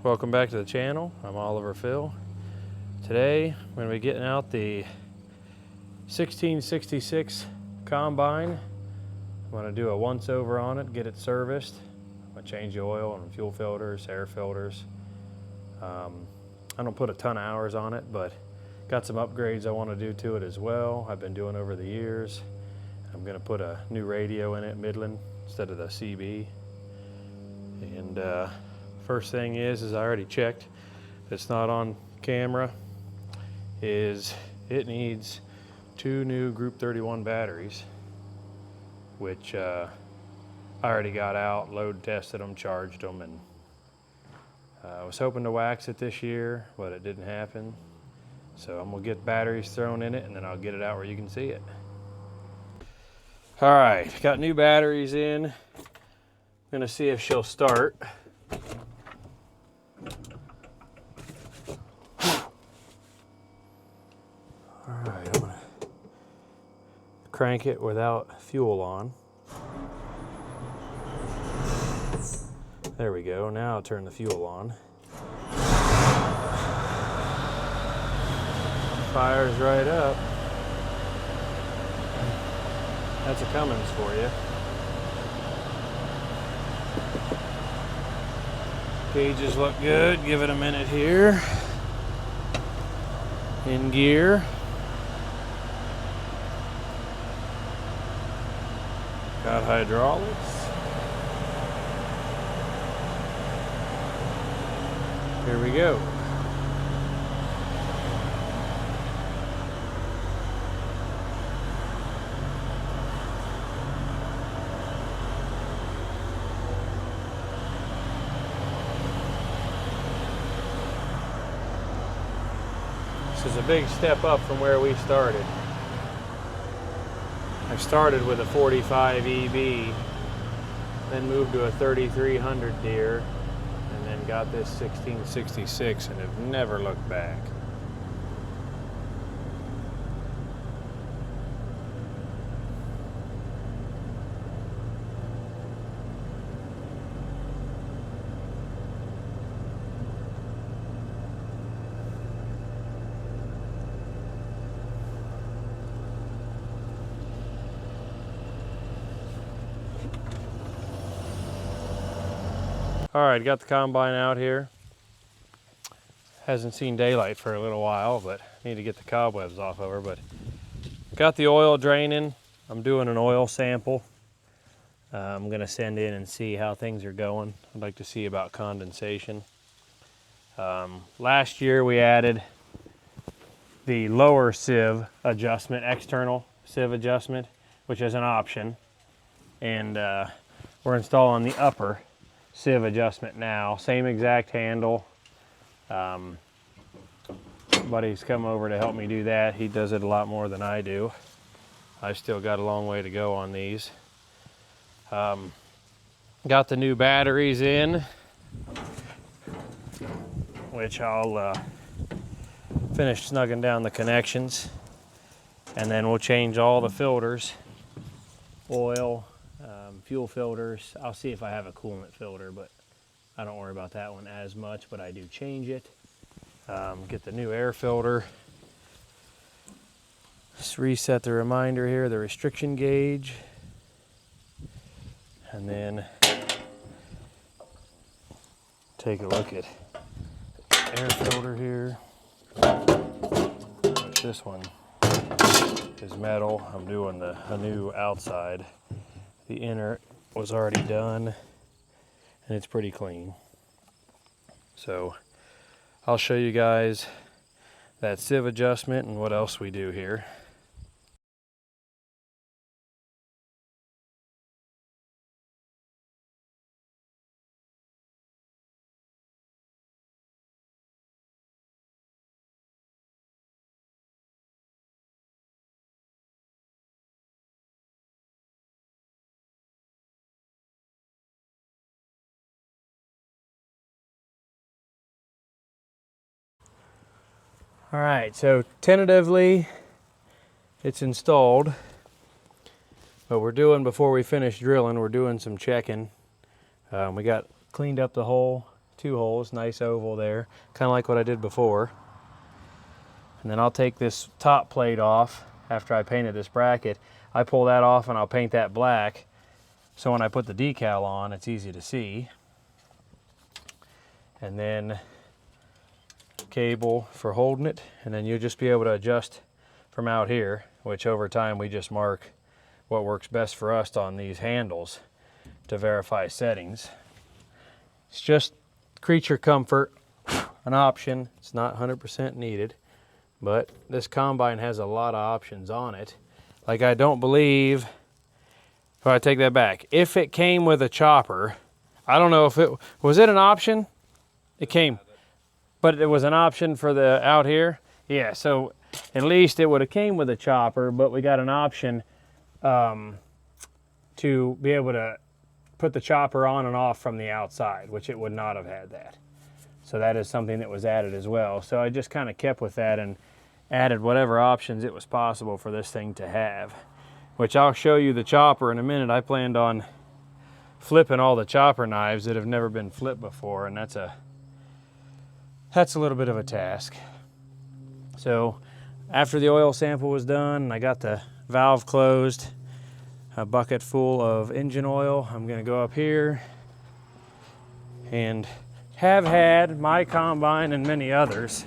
Welcome back to the channel. I'm Oliver Phil. Today I'm going to be getting out the 1666 combine. I'm going to do a once over on it, get it serviced. I'm going to change the oil and fuel filters, air filters. I don't put a ton of hours on it, but got some upgrades I want to do to it as well. I've been doing over the years. I'm going to put a new radio in it, Midland, instead of the CB. And first thing is I already checked. It's not on camera. Is it needs 2 new Group 31 batteries, which I already got out, load tested them, charged them, and I was hoping to wax it this year, but it didn't happen. So I'm gonna get batteries thrown in it and then I'll get it out where you can see it. All right, got new batteries in. Gonna see if she'll start. All right, I'm gonna crank it without fuel on. There we go, now I'll turn the fuel on. Fires right up. That's a Cummins for you. Gauges look good. Give it a minute here. In gear. Got hydraulics. Here we go. This is a big step up from where we started. I started with a 45 EB, then moved to a 3300 Deere, and then got this 1666 and have never looked back. All right, got the combine out here. Hasn't seen daylight for a little while, but need to get the cobwebs off of her. But got the oil draining. I'm doing an oil sample. I'm gonna send in and see how things are going. I'd like to see about condensation. Last year we added the lower sieve adjustment, external sieve adjustment, which is an option. And we're installing the upper sieve adjustment now. Same exact handle. Buddy's come over to help me do that. He does it a lot more than I do. I've still got a long way to go on these. Got the new batteries in, which I'll finish snugging down the connections, and then we'll change all the filters, oil, fuel filters. I'll see if I have a coolant filter, but I don't worry about that one as much, but I do change it. Get the new air filter. Just reset the reminder here, the restriction gauge. And then take a look at air filter here. Which this one is metal. I'm doing a new outside. The inner was already done and it's pretty clean. So I'll show you guys that sieve adjustment and what else we do here. All right, so tentatively it's installed, but we're doing, before we finish drilling, we're doing some checking. We got cleaned up the hole, 2 holes, nice oval there, kind of like what I did before. And then I'll take this top plate off after I painted this bracket. I pull that off and I'll paint that black, so when I put the decal on, it's easy to see. And then cable for holding it, and then you'll just be able to adjust from out here, which over time we just mark what works best for us on these handles to verify settings. It's just creature comfort, an option. It's not 100% needed, but this combine has a lot of options on it. Like, I don't believe, if I take that back, if it came with a chopper, I don't know if it was an option? It came, but it was an option for the out here. Yeah, so at least it would have came with a chopper, but we got an option to be able to put the chopper on and off from the outside, which it would not have had that. So that is something that was added as well. So I just kind of kept with that and added whatever options it was possible for this thing to have, which I'll show you the chopper in a minute. I planned on flipping all the chopper knives that have never been flipped before, and that's a little bit of a task. So after the oil sample was done and I got the valve closed, a bucket full of engine oil, I'm going to go up here, and have had my combine and many others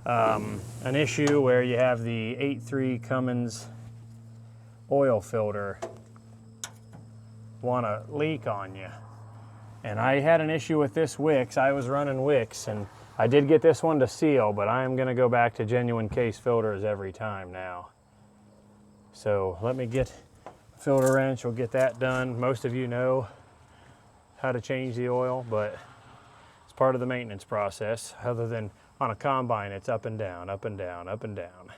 an issue where you have the 8.3 Cummins oil filter want to leak on you. And I had an issue with this Wix. I was running Wix, and I did get this one to seal, but I am going to go back to genuine case filters every time now. So let me get a filter wrench. We'll get that done. Most of you know how to change the oil, but it's part of the maintenance process. Other than on a combine, it's up and down, up and down, up and down.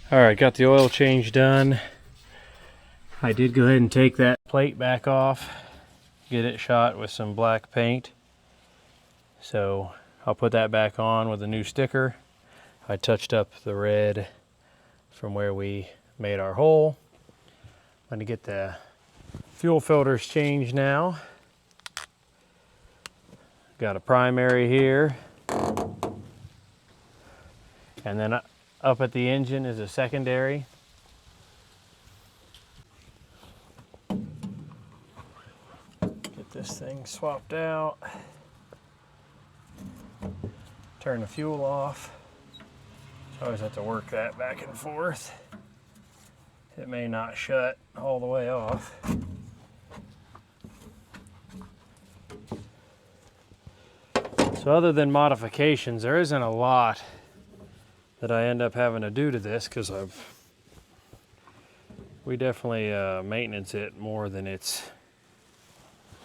All right, got the oil change done. I did go ahead and take that plate back off, get it shot with some black paint. So I'll put that back on with a new sticker. I touched up the red from where we made our hole. I'm going to get the fuel filters changed now. Got a primary here. And then up at the engine is a secondary. Get this thing swapped out. Turn the fuel off. So I always have to work that back and forth. It may not shut all the way off. So other than modifications, there isn't a lot that I end up having to do to this, because we definitely maintenance it more than it's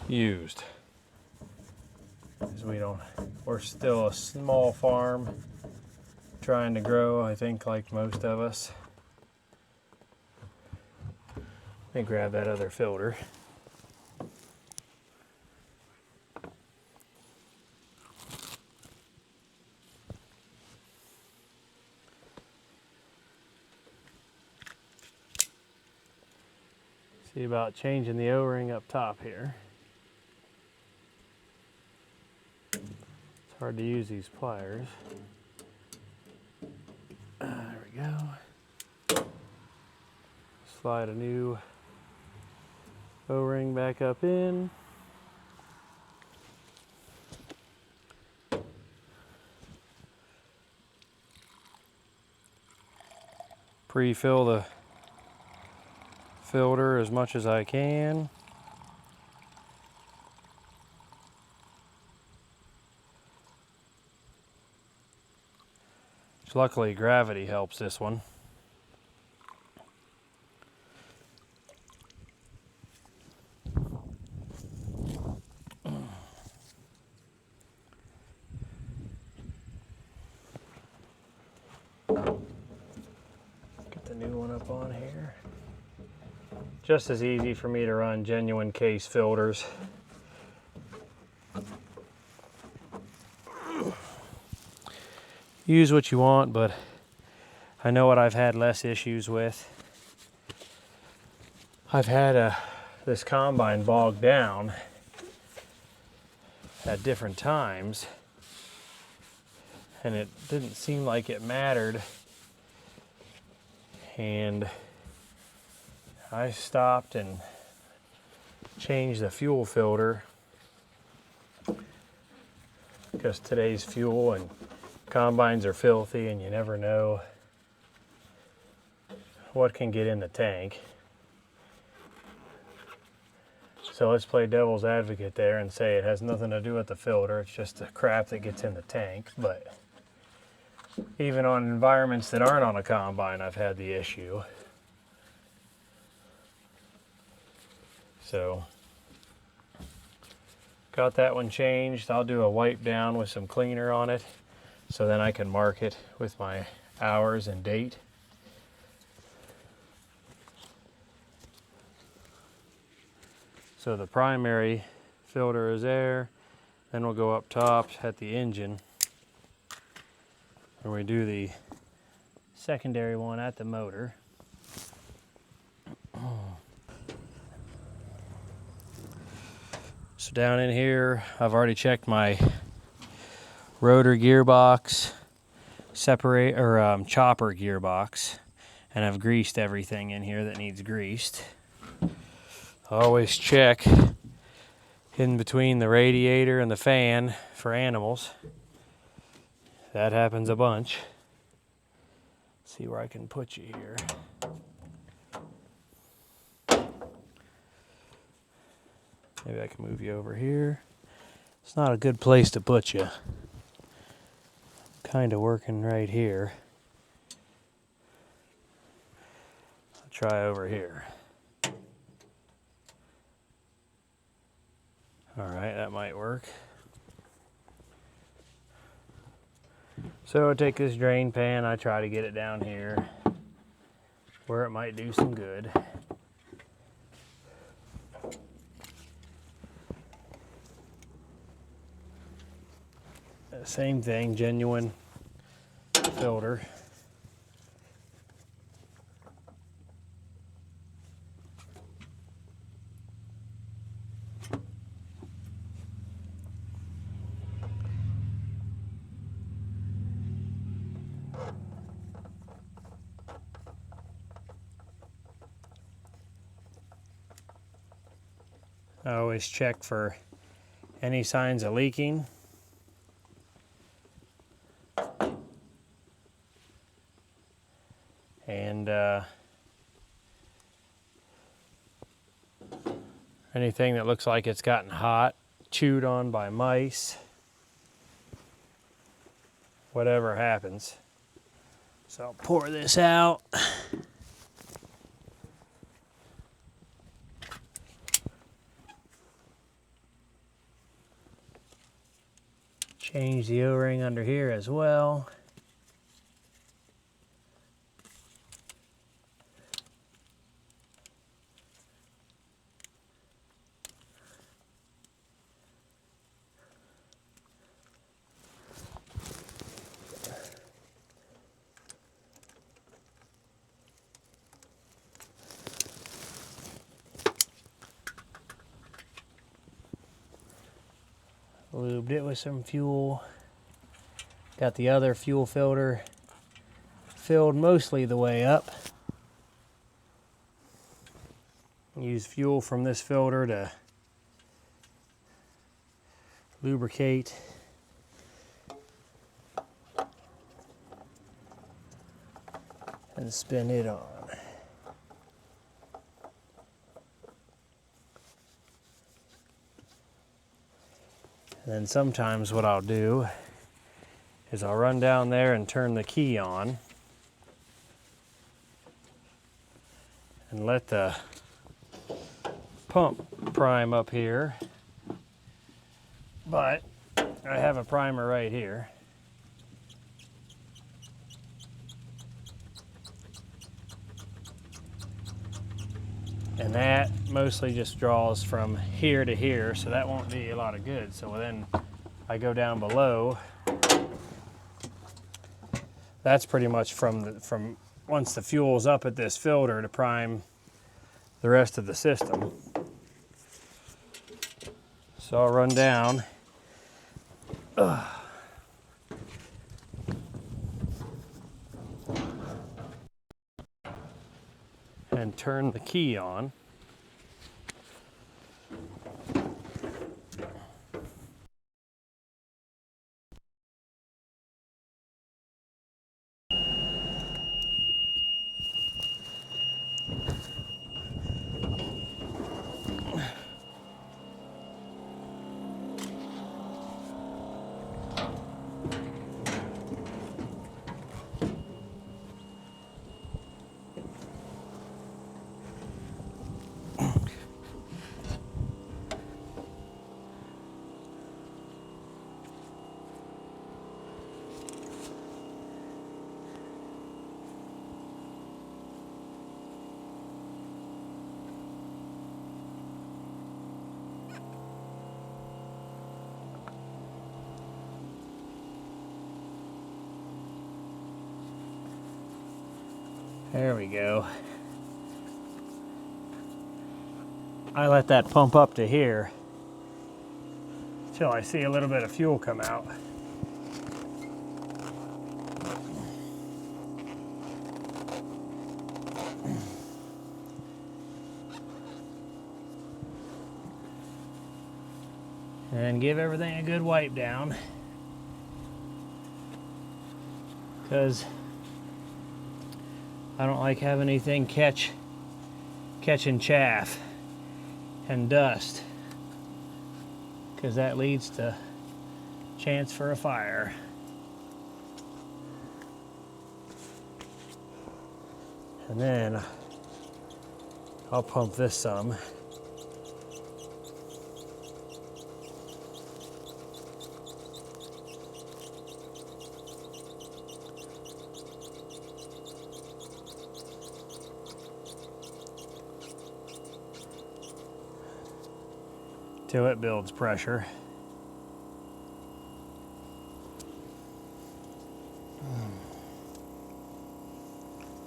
used. Because we're still a small farm trying to grow, I think, like most of us. Let me grab that other filter. See about changing the O-ring up top here. It's hard to use these pliers. There we go. Slide a new O-ring back up in. Pre-fill the filter as much as I can. Luckily, gravity helps this one. the new one up on here. Just as easy for me to run genuine case filters. Use what you want, but I know what I've had less issues with. I've had this combine bogged down at different times, and it didn't seem like it mattered. And I stopped and changed the fuel filter because today's fuel and combines are filthy and you never know what can get in the tank. So let's play devil's advocate there and say it has nothing to do with the filter, it's just the crap that gets in the tank. But even on environments that aren't on a combine, I've had the issue. So got that one changed. I'll do a wipe down with some cleaner on it, so then I can mark it with my hours and date. So the primary filter is there, then we'll go up top at the engine and we do the secondary one at the motor. So down in here, I've already checked my rotor gearbox, chopper gearbox, and I've greased everything in here that needs greased. I always check in between the radiator and the fan for animals. That happens a bunch. Let's see where I can put you here. Maybe I can move you over here. It's not a good place to put you. Kind of working right here. I'll try over here. All right, that might work. So I take this drain pan, I try to get it down here where it might do some good. Same thing, genuine filter. I always check for any signs of leaking. And anything that looks like it's gotten hot, chewed on by mice, whatever happens. So I'll pour this out. Change the O-ring under here as well. Lubed it with some fuel. Got the other fuel filter filled mostly the way up. Use fuel from this filter to lubricate. And spin it on. And then sometimes what I'll do is I'll run down there and turn the key on and let the pump prime up here. But I have a primer right here. And that mostly just draws from here to here, so that won't do you a lot of good. So then I go down below. That's pretty much from once the fuel's up at this filter to prime the rest of the system. So I'll run down. And turn the key on. There we go. I let that pump up to here till I see a little bit of fuel come out. And give everything a good wipe down, because I don't like having anything catching chaff and dust, because that leads to chance for a fire. And then I'll pump this some. Till it builds pressure.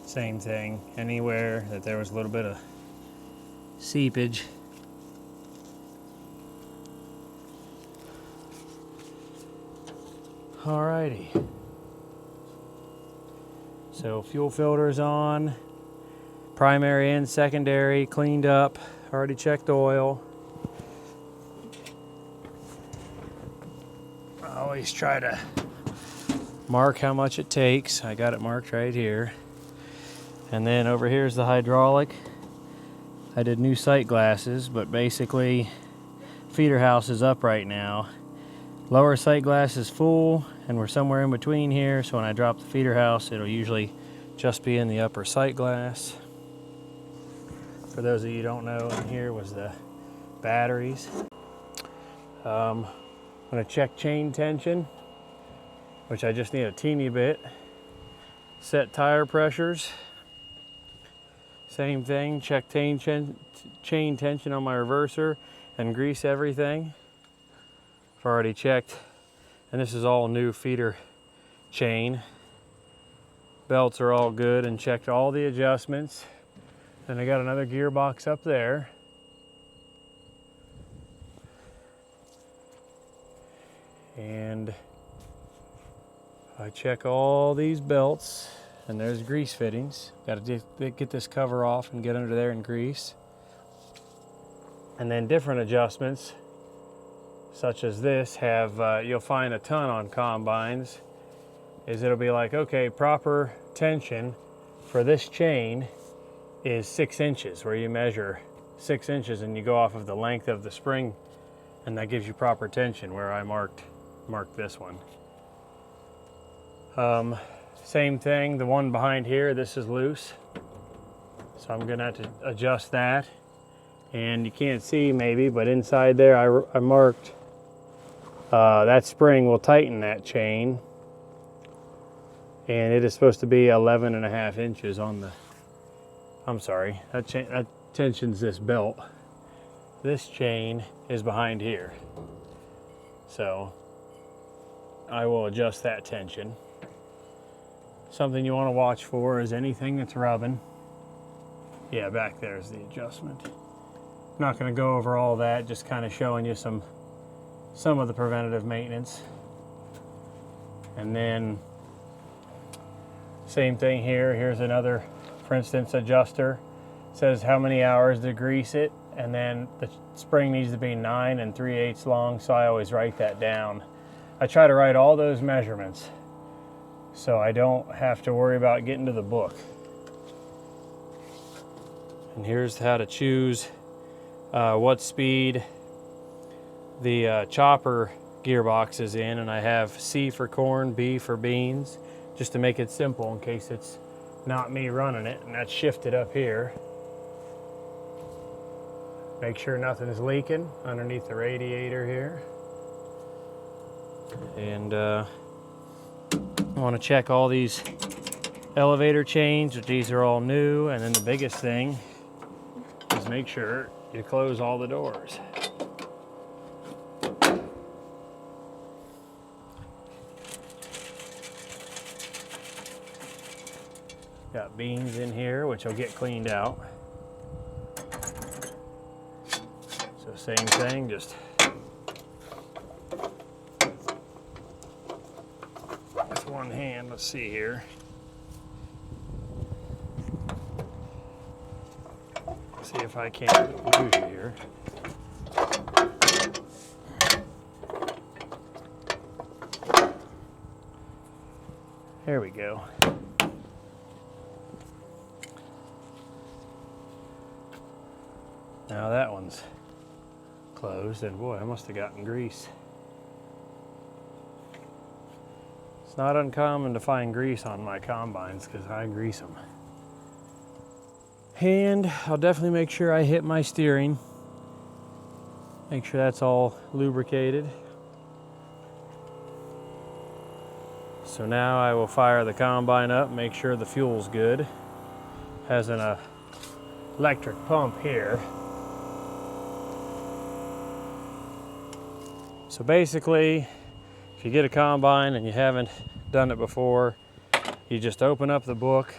Same thing, anywhere that there was a little bit of seepage. Alrighty. So fuel filter's on, primary and secondary cleaned up, already checked oil. I always try to mark how much it takes. I got it marked right here. And then over here is the hydraulic. I did new sight glasses, but basically feeder house is up right now. Lower sight glass is full, and we're somewhere in between here, so when I drop the feeder house, it'll usually just be in the upper sight glass. For those of you who don't know, in here was the batteries. I'm gonna check chain tension, which I just need a teeny bit. Set tire pressures. Same thing, check chain tension on my reverser and grease everything. I've already checked, and this is all new feeder chain. Belts are all good, and checked all the adjustments. Then I got another gearbox up there. And I check all these belts, and there's grease fittings. Got to get this cover off and get under there and grease. And then different adjustments, such as this, have you'll find a ton on combines. Is it'll be like, okay, proper tension for this chain is 6 inches, where you measure 6 inches and you go off of the length of the spring, and that gives you proper tension, where I marked this one. Same thing, the one behind here, this is loose. So I'm gonna have to adjust that. And you can't see maybe, but inside there I marked that spring will tighten that chain. And it is supposed to be 11.5 inches on the, I'm sorry, that tensions this belt, this chain is behind here. So I will adjust that tension. Something you want to watch for is anything that's rubbing. Yeah, back there's the adjustment. I'm not going to go over all that, just kind of showing you some of the preventative maintenance. And then same thing here. Here's another, for instance, adjuster. It says how many hours to grease it, and then the spring needs to be 9 3/8 long, so I always write that down. I try to write all those measurements so I don't have to worry about getting to the book. And here's how to choose what speed the chopper gearbox is in, and I have C for corn, B for beans, just to make it simple in case it's not me running it. And that's shifted up here. Make sure nothing's leaking underneath the radiator here. And I want to check all these elevator chains, which these are all new. And then the biggest thing is make sure you close all the doors. Got beans in here, which will get cleaned out. So same thing, just with one hand. Let's see here. See if I can't lose you here. There we go. Now that one's closed, and boy, I must have gotten grease. It's not uncommon to find grease on my combines because I grease them. And I'll definitely make sure I hit my steering. Make sure that's all lubricated. So now I will fire the combine up, make sure the fuel's good. Has an electric pump here. So basically, if you get a combine and you haven't done it before, you just open up the book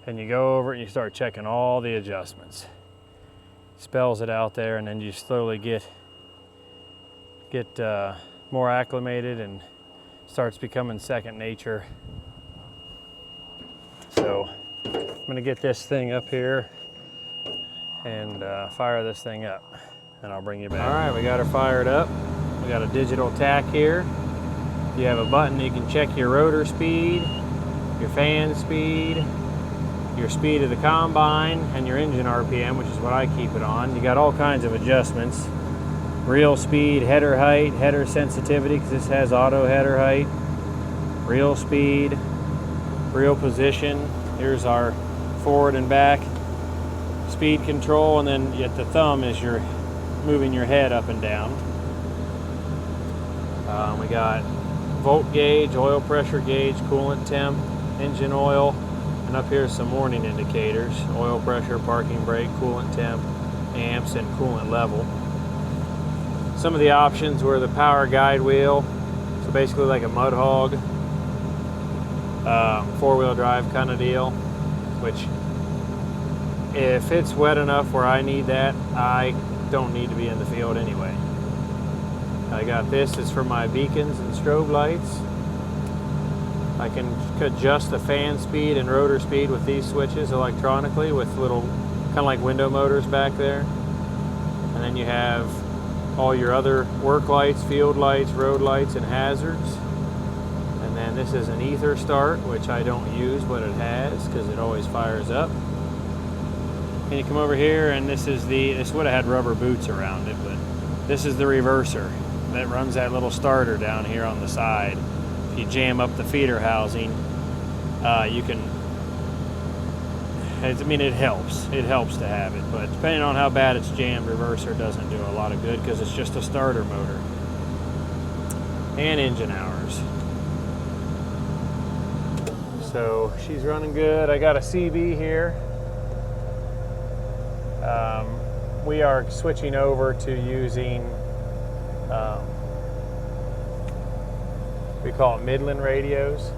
and you go over it and you start checking all the adjustments. Spells it out there, and then you slowly get more acclimated and starts becoming second nature. So I'm gonna get this thing up here and fire this thing up, and I'll bring you back. All right, we got her fired up. We got a digital tach here. You have a button, you can check your rotor speed, your fan speed, your speed of the combine, and your engine RPM, which is what I keep it on. You got all kinds of adjustments. Reel speed, header height, header sensitivity, because this has auto header height. Reel speed, reel position. Here's our forward and back speed control, and then at the thumb is your moving your head up and down. We got volt gauge, oil pressure gauge, coolant temp, engine oil, and up here some warning indicators: oil pressure, parking brake, coolant temp, amps, and coolant level. Some of the options were the power guide wheel, so basically like a mud hog, four-wheel drive kind of deal, which if it's wet enough where I need that, I don't need to be in the field anyway. I got this is for my beacons and strobe lights. I can adjust the fan speed and rotor speed with these switches electronically with little kind of like window motors back there. And then you have all your other work lights, field lights, road lights, and hazards. And then this is an ether start, which I don't use, but it has because it always fires up. And you come over here, and this would have had rubber boots around it, but this is the reverser that runs that little starter down here on the side. If you jam up the feeder housing, you can, I mean, it helps to have it, but depending on how bad it's jammed, reverser doesn't do a lot of good because it's just a starter motor. And engine hours. So she's running good. I got a CB here. We are switching over to using, we call it Midland radios.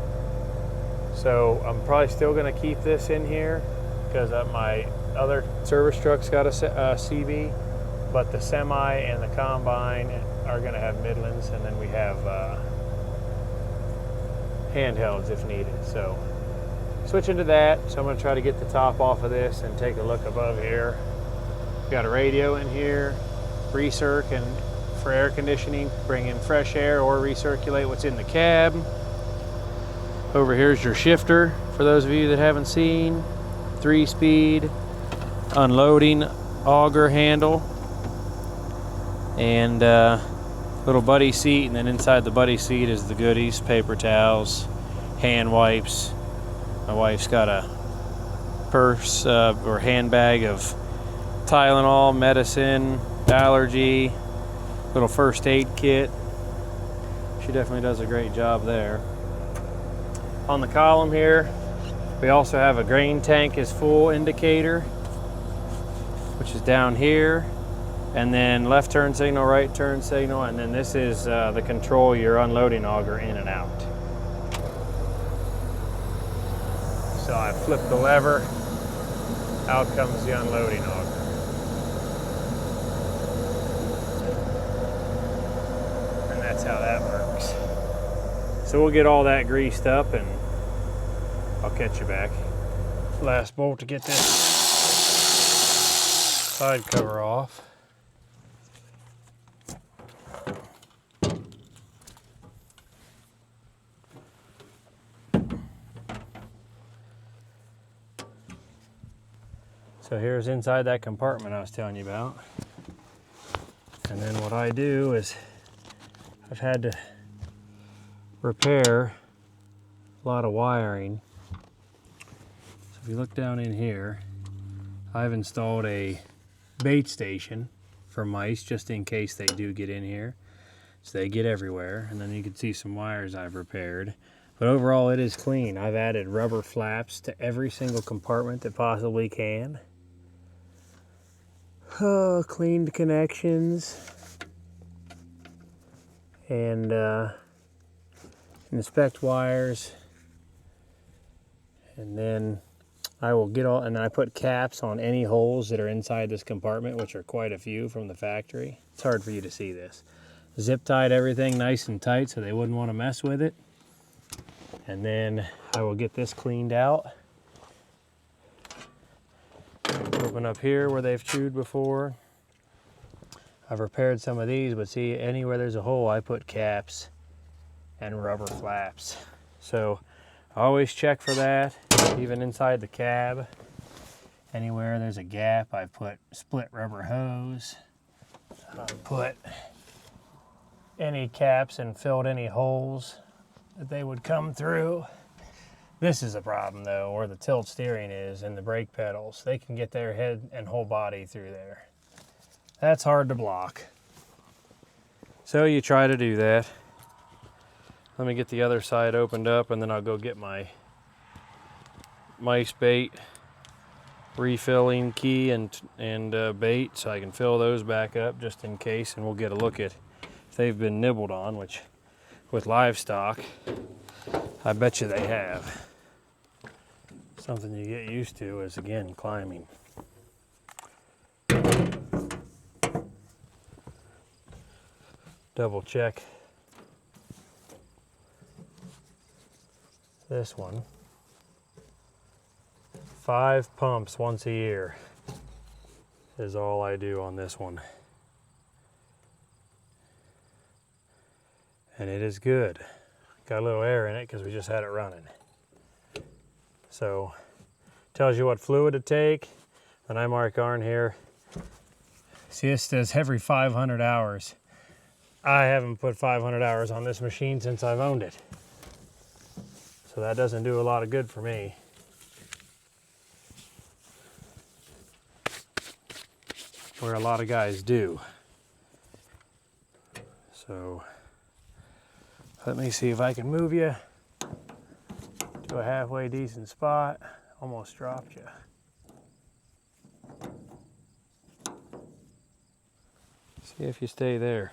So I'm probably still going to keep this in here because my other service truck's got a CB, but the semi and the combine are going to have Midlands, and then we have handhelds if needed. So switching to that, so I'm going to try to get the top off of this and take a look above here. Got a radio in here, recirc and for air conditioning, bring in fresh air or recirculate what's in the cab. Over here's your shifter for those of you that haven't seen. 3-speed unloading auger handle, and little buddy seat, and then inside the buddy seat is the goodies: paper towels, hand wipes. My wife's got a purse or handbag of Tylenol, medicine, allergy, little first aid kit. She definitely does a great job there. On the column here, we also have a grain tank is full indicator, which is down here, and then left turn signal, right turn signal, and then this is the control your unloading auger in and out. So I flip the lever, out comes the unloading auger. And that's how that works. So we'll get all that greased up and I'll catch you back. Last bolt to get this side cover off. So here's inside that compartment I was telling you about. And then what I do is I've had to repair a lot of wiring. So if you look down in here, I've installed a bait station for mice just in case they do get in here. So they get everywhere, and then you can see some wires I've repaired. But overall it is clean. I've added rubber flaps to every single compartment that possibly can. Cleaned connections. And inspect wires, and then I will get all, and then I put caps on any holes that are inside this compartment, which are quite a few from the factory. It's hard for you to see this. Zip tied everything nice and tight so they wouldn't want to mess with it. And then I will get this cleaned out. Open up here where they've chewed before. I've repaired some of these, but see, anywhere there's a hole I put caps and rubber flaps. So I always check for that, even inside the cab. Anywhere there's a gap, I put split rubber hose. I put any caps and filled any holes that they would come through. This is a problem though, where the tilt steering is and the brake pedals. They can get their head and whole body through there. That's hard to block. So you try to do that. Let me get the other side opened up, and then I'll go get my mice bait refilling key and bait so I can fill those back up just in case, and we'll get a look at if they've been nibbled on, which with livestock, I bet you they have. Something you get used to is, again, climbing. Double check this one. 5 pumps once a year is all I do on this one. And it is good. Got a little air in it because we just had it running. So, tells you what fluid to take. When I mark on here, see, this says every 500 hours. I haven't put 500 hours on this machine since I've owned it. So that doesn't do a lot of good for me. Where a lot of guys do. So let me see if I can move you to a halfway decent spot. Almost dropped you. See if you stay there.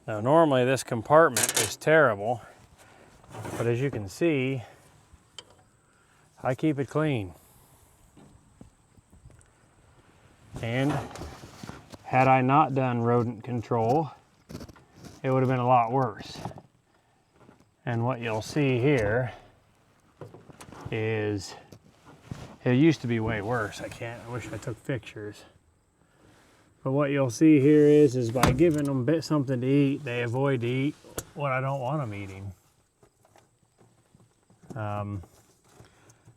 Now normally this compartment is terrible, but as you can see, I keep it clean. And had I not done rodent control, it would have been a lot worse. And what you'll see here is, it used to be way worse. I wish I took pictures. But what you'll see here is by giving them something to eat, they avoid to eat what I don't want them eating.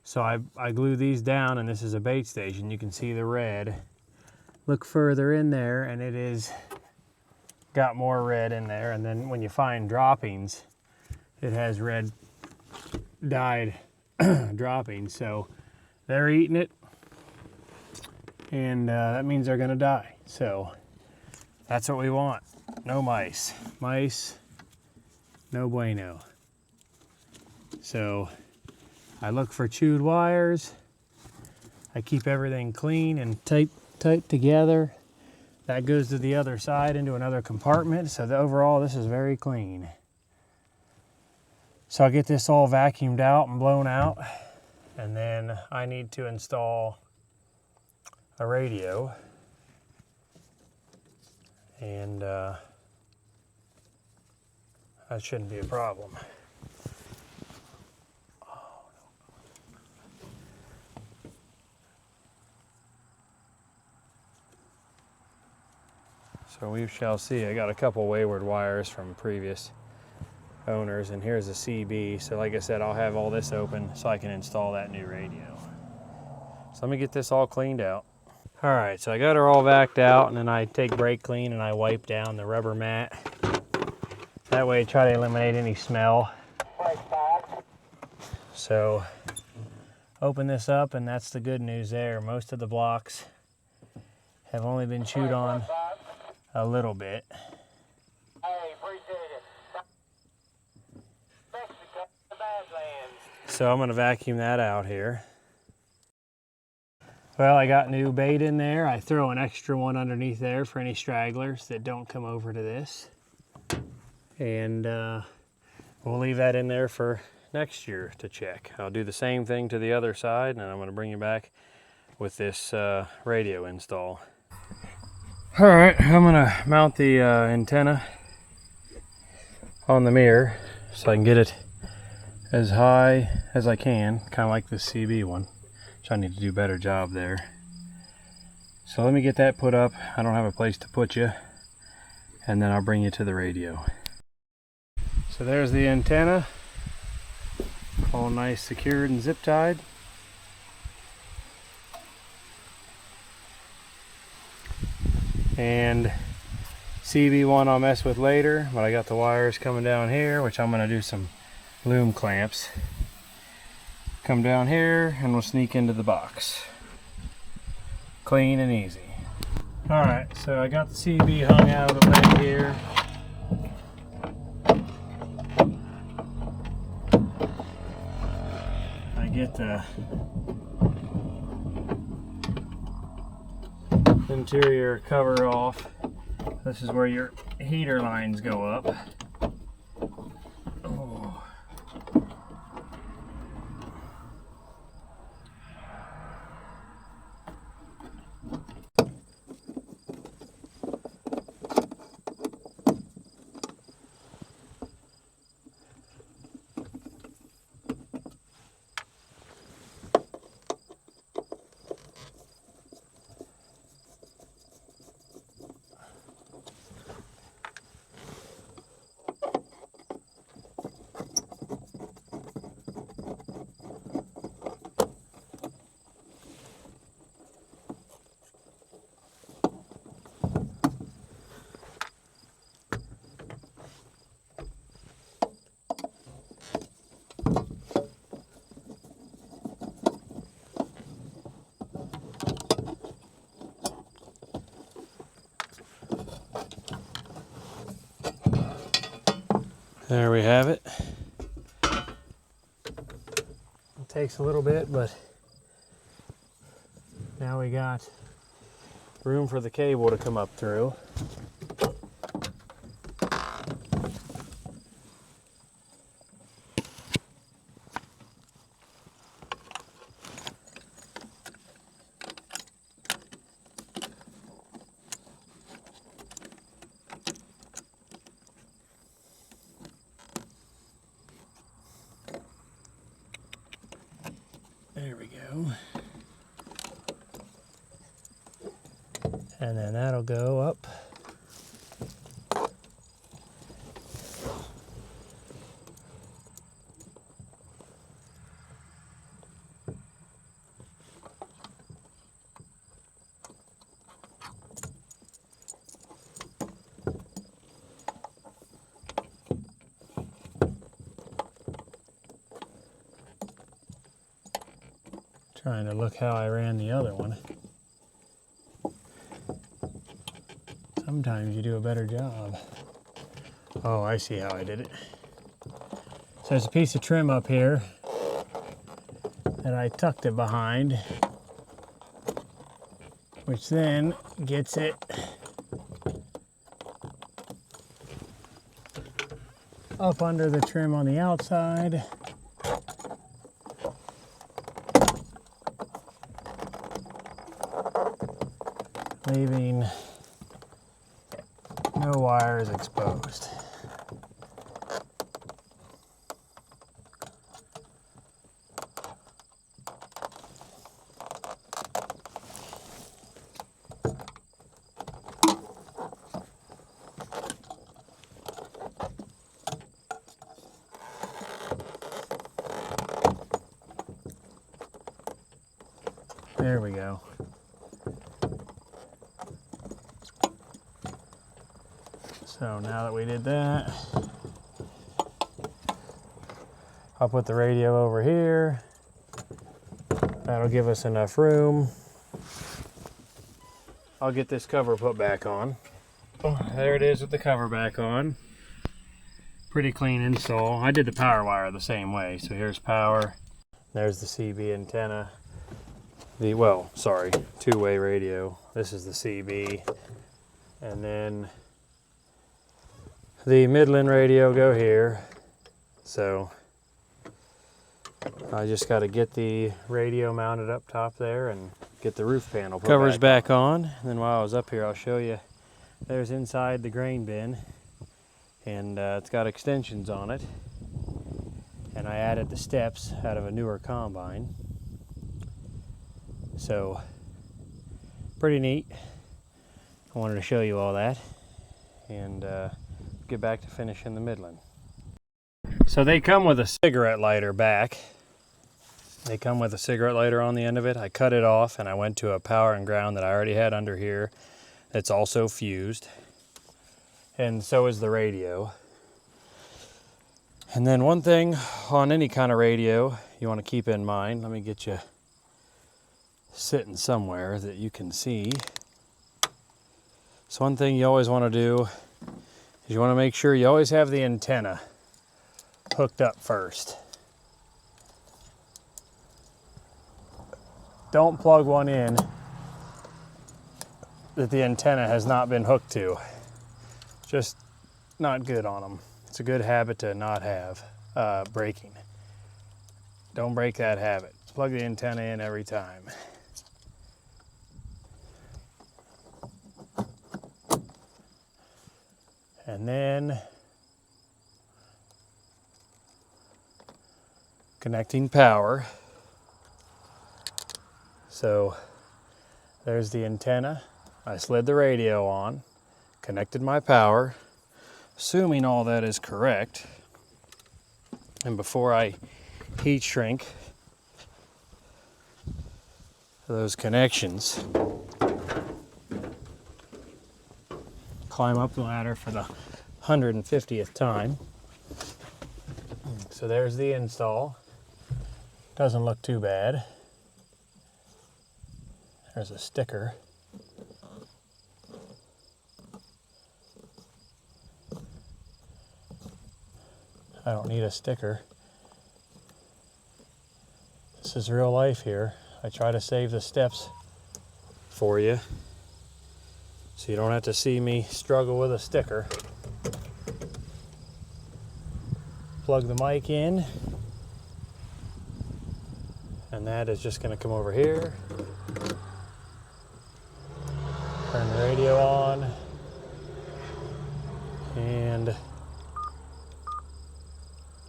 So I glue these down, and this is a bait station. You can see the red. Look further in there, and it is got more red in there. And then when you find droppings, it has red dyed droppings. So they're eating it, and that means they're gonna die. So that's what we want. No mice. Mice, no bueno. So I look for chewed wires. I keep everything clean and taped together. That goes to the other side into another compartment. So overall, this is very clean. So I'll get this all vacuumed out and blown out. And then I need to install a radio. And that shouldn't be a problem. So we shall see. I got a couple wayward wires from previous owners, and here's a CB. So like I said, I'll have all this open so I can install that new radio. So let me get this all cleaned out. All right, so I got her all vacked out, and then I take brake clean and I wipe down the rubber mat. That way I try to eliminate any smell. So open this up, and that's the good news there. Most of the blocks have only been chewed on a little bit. So I'm going to vacuum that out here. Well, I got new bait in there. I throw an extra one underneath there for any stragglers that don't come over to this. And we'll leave that in there for next year to check. I'll do the same thing to the other side, and I'm going to bring you back with this radio install. All right, I'm going to mount the antenna on the mirror so I can get it as high as I can, kind of like this CB one. I need to do a better job there. So let me get that put up. I don't have a place to put you, and then I'll bring you to the radio. So there's the antenna, all nice, secured and zip tied. And CB1 I'll mess with later, but I got the wires coming down here, which I'm going to do some loom clamps. Come down here and we'll sneak into the box. Clean and easy. Alright, so I got the CB hung out of the way here. I get the interior cover off. This is where your heater lines go up. Oh. There we have it. It takes a little bit, but now we got room for the cable to come up through. There we go. And then that'll go up. Trying to look how I ran the other one. Sometimes you do a better job. Oh, I see how I did it. So there's a piece of trim up here that I tucked it behind, which then gets it up under the trim on the outside. Leaving no wires exposed. There we go. So now that we did that, I'll put the radio over here. That'll give us enough room. I'll get this cover put back on. Oh, there it is with the cover back on. Pretty clean install. I did the power wire the same way. So here's power. There's the CB antenna. Two-way radio. This is the CB. And then the Midland radio go here. So I just got to get the radio mounted up top there and get the roof panel put covers back on. And then while I was up here, I'll show you. There's inside the grain bin, and it's got extensions on it. And I added the steps out of a newer combine. So pretty neat. I wanted to show you all that and get back to finishing the Midland. So they come with a cigarette lighter back. They come with a cigarette lighter on the end of it. I cut it off and I went to a power and ground that I already had under here that's also fused. And so is the radio. And then one thing on any kind of radio you want to keep in mind, let me get you sitting somewhere that you can see. So one thing you always want to do is you want to make sure you always have the antenna hooked up first. Don't plug one in that the antenna has not been hooked to. Just not good on them. It's a good habit to not have breaking. Don't break that habit. Plug the antenna in every time. And then connecting power. So there's the antenna. I slid the radio on, connected my power, assuming all that is correct. And before I heat shrink those connections, climb up the ladder for the 150th time. So there's the install. Doesn't look too bad. There's a sticker. I don't need a sticker. This is real life here. I try to save the steps for you so you don't have to see me struggle with a sticker. Plug the mic in, and that is just going to come over here. Turn the radio on, and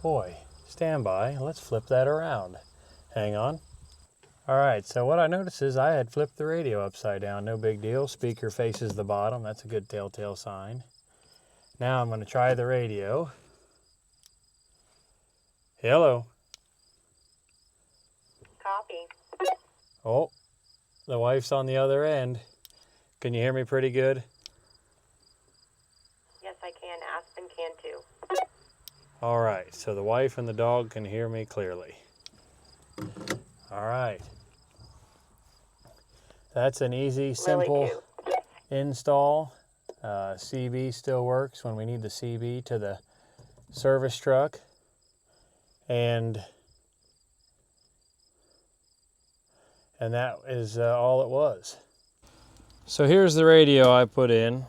boy, stand by. Let's flip that around. Hang on. All right, so what I noticed is I had flipped the radio upside down. No big deal. Speaker faces the bottom. That's a good telltale sign. Now I'm going to try the radio. Hello. Copy. Oh, the wife's on the other end. Can you hear me pretty good? Yes, I can. Aspen can too. All right, so the wife and the dog can hear me clearly. All right. That's an easy, simple install. CB still works when we need the CB to the service truck. And that is all it was. So here's the radio I put in.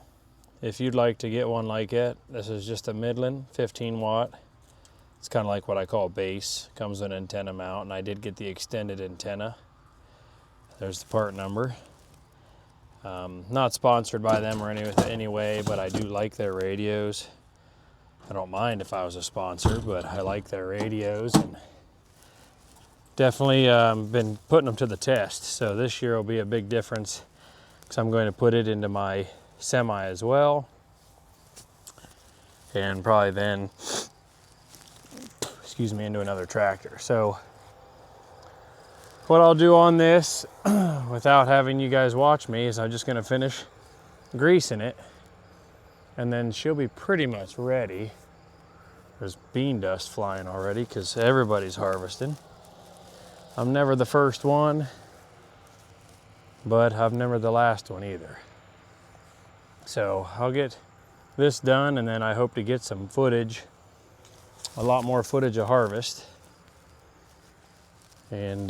If you'd like to get one like it, this is just a Midland 15 watt. It's kind of like what I call base. Comes with an antenna mount, and I did get the extended antenna. There's the part number. Not sponsored by them or any way, but I do like their radios. I don't mind if I was a sponsor, but I like their radios, and definitely been putting them to the test. So this year will be a big difference because I'm going to put it into my semi as well, and probably then, excuse me, into another tractor. So what I'll do on this without having you guys watch me is I'm just going to finish greasing it, and then she'll be pretty much ready. There's bean dust flying already because everybody's harvesting. I'm never the first one, but I'm never the last one either. So I'll get this done, and then I hope to get some footage, a lot more footage of harvest. And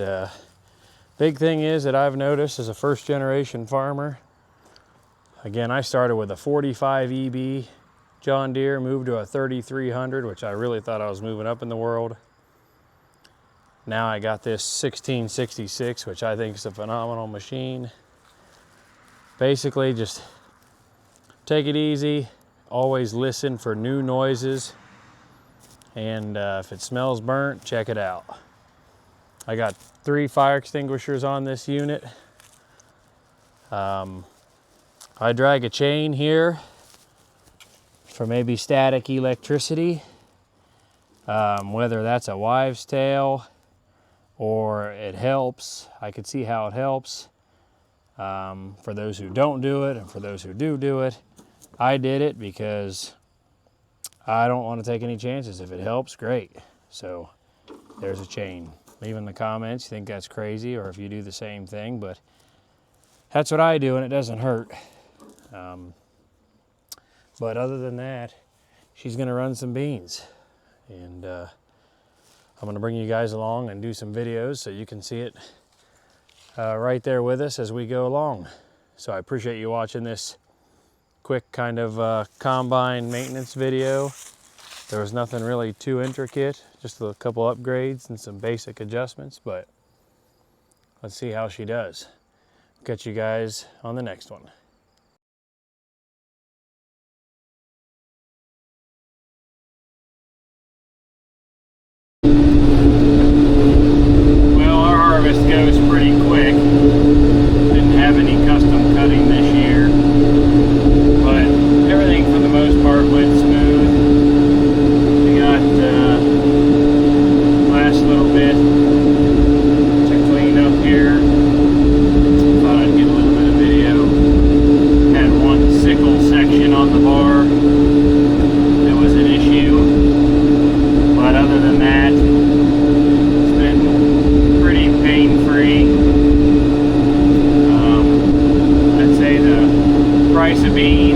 big thing is that I've noticed as a first generation farmer, again, I started with a 45 EB John Deere, moved to a 3300, which I really thought I was moving up in the world. Now I got this 1666, which I think is a phenomenal machine. Basically, just take it easy, always listen for new noises, and if it smells burnt, check it out. I got 3 fire extinguishers on this unit. I drag a chain here for maybe static electricity, whether that's a wives' tale or it helps. I could see how it helps for those who don't do it and for those who do it. I did it because I don't want to take any chances. If it helps, great. So there's a chain. Leave in the comments you think that's crazy or if you do the same thing, but that's what I do and it doesn't hurt. But other than that, she's gonna run some beans, and I'm gonna bring you guys along and do some videos so you can see it right there with us as we go along. So I appreciate you watching this quick kind of combine maintenance video. There was nothing really too intricate, just a couple upgrades and some basic adjustments, but let's see how she does. Catch you guys on the next one. Well, our harvest goes pretty quick. Didn't have any custom cutting this year, but everything for the most part went smooth. We got last little bit to clean up here. Thought I'd get a little bit of video. Had one sickle section on the bar that was an issue, but other than that, it's been pretty pain-free. I'd say the price of beans